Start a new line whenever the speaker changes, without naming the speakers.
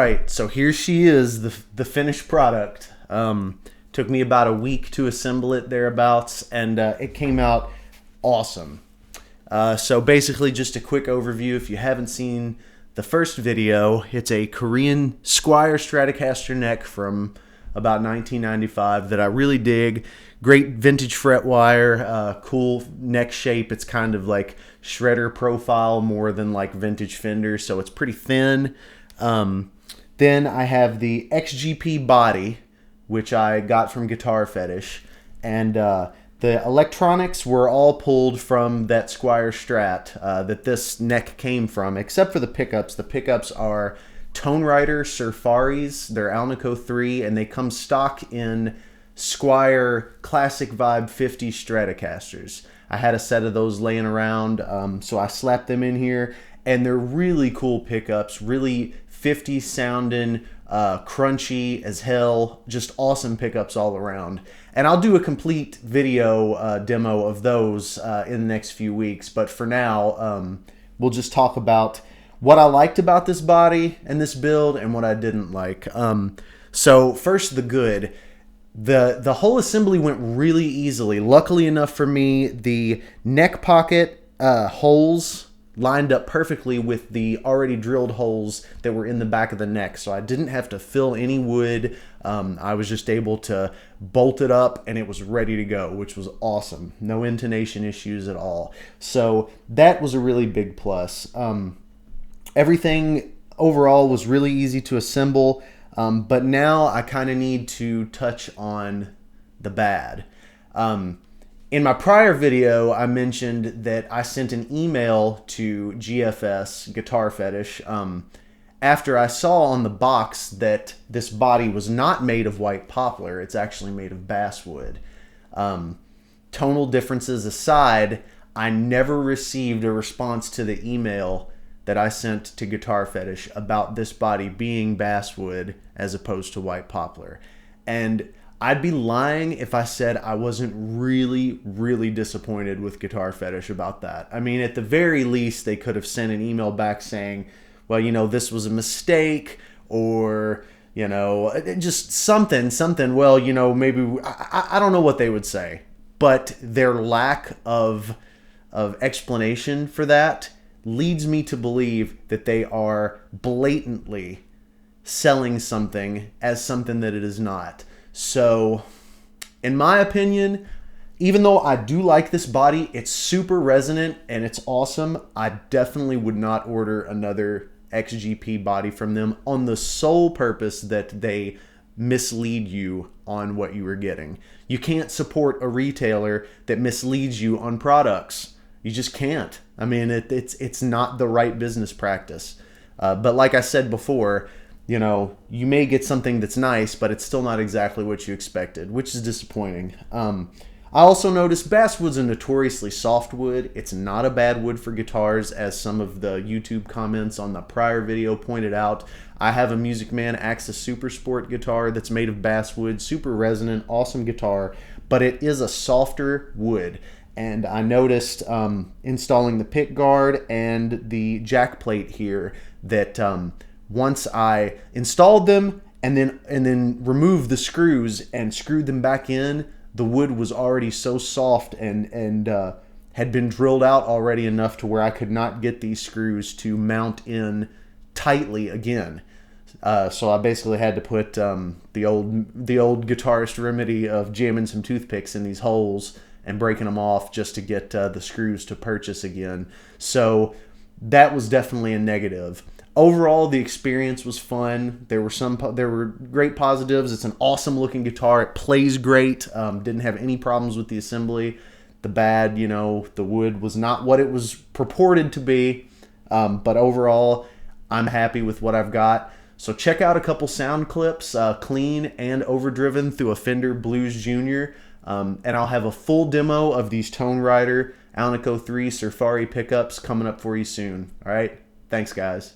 right, so here she is, the finished product. Took me about a week to assemble it thereabouts, and it came out awesome. So basically, just a quick overview. If you haven't seen the first video, it's a Korean Squier Stratocaster neck from about 1995 that I really dig. Great vintage fret wire, cool neck shape. It's kind of like shredder profile more than like vintage Fender, so it's pretty thin. Then I have the XGP body, which I got from Guitar Fetish, and the electronics were all pulled from that Squier Strat that this neck came from, except for the pickups. The pickups are Tonerider Surfaris. They're Alnico 3, and they come stock in Squier Classic Vibe Fetish Stratocasters. I had a set of those laying around, so I slapped them in here, and they're really cool pickups, really 50s sounding, crunchy as hell, just awesome pickups all around. And I'll do a complete video demo of those in the next few weeks, but for now, we'll just talk about what I liked about this body and this build and what I didn't like. So first, the good. The whole assembly went really easily. Luckily enough for me, the neck pocket holes lined up perfectly with the already drilled holes that were in the back of the neck, so I didn't have to fill any wood. I was just able to bolt it up and it was ready to go, which was awesome. No intonation issues at all. So that was a really big plus. Everything overall was really easy to assemble, but now I kind of need to touch on the bad. In my prior video, I mentioned that I sent an email to GFS, Guitar Fetish, after I saw on the box that this body was not made of white poplar. It's actually made of basswood. Tonal differences aside, I never received a response to the email that I sent to Guitar Fetish about this body being basswood as opposed to white poplar. And I'd be lying if I said I wasn't really, really disappointed with Guitar Fetish about that. I mean, at the very least, they could have sent an email back saying, well, you know, this was a mistake, or, you know, just something, well, you know, maybe, I don't know what they would say. But their lack of explanation for that leads me to believe that they are blatantly selling something as something that it is not. So, in my opinion, even though I do like this body, it's super resonant and it's awesome, I definitely would not order another XGP body from them on the sole purpose that they mislead you on what you were getting. You can't support a retailer that misleads you on products. You just can't. I mean, it's not the right business practice. But like I said before, you know, you may get something that's nice, but it's still not exactly what you expected, which is disappointing. I also noticed basswood's a notoriously soft wood. It's not a bad wood for guitars, as some of the YouTube comments on the prior video pointed out. I have a Music Man Axis Super Sport guitar that's made of basswood, super resonant, awesome guitar, but it is a softer wood. And I noticed installing the pick guard and the jack plate here that once I installed them and then removed the screws and screwed them back in, the wood was already so soft and had been drilled out already enough to where I could not get these screws to mount in tightly again. So I basically had to put the old guitarist remedy of jamming some toothpicks in these holes and breaking them off just to get the screws to purchase again. So that was definitely a negative. Overall, the experience was fun. There were great positives. It's an awesome looking guitar. It plays great. Didn't have any problems with the assembly. The bad, you know, the wood was not what it was purported to be. But overall, I'm happy with what I've got. So check out a couple sound clips, clean and overdriven through a Fender Blues Junior. And I'll have a full demo of these Tonerider Alnico 3 Surfari pickups coming up for you soon. All right? Thanks, guys.